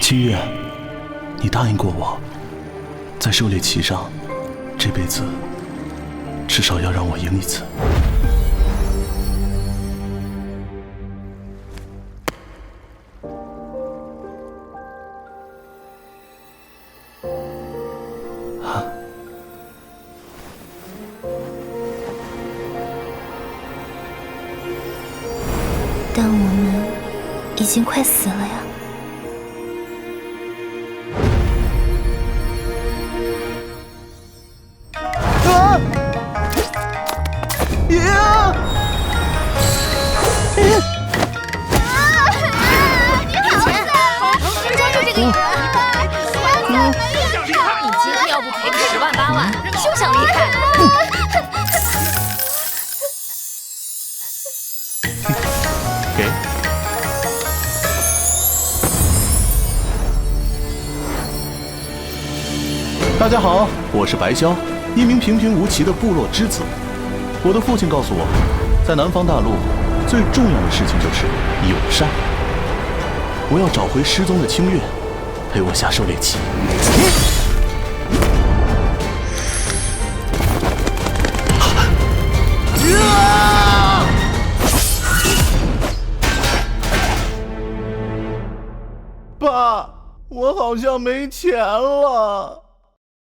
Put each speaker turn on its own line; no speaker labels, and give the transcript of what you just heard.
清月，你答应过我，在狩猎棋上，这辈子至少要让我赢一次。
但我们已经快死了呀。
抓住这个野人！你今天要不赔个10万8万，休想离开！
给。大家好，我是白萧，一名平平无奇的部落之子。我的父亲告诉我，在南方大陆，最重要的事情就是友善。我要找回失踪的清月，陪我下狩猎棋。爸，我好像没钱了。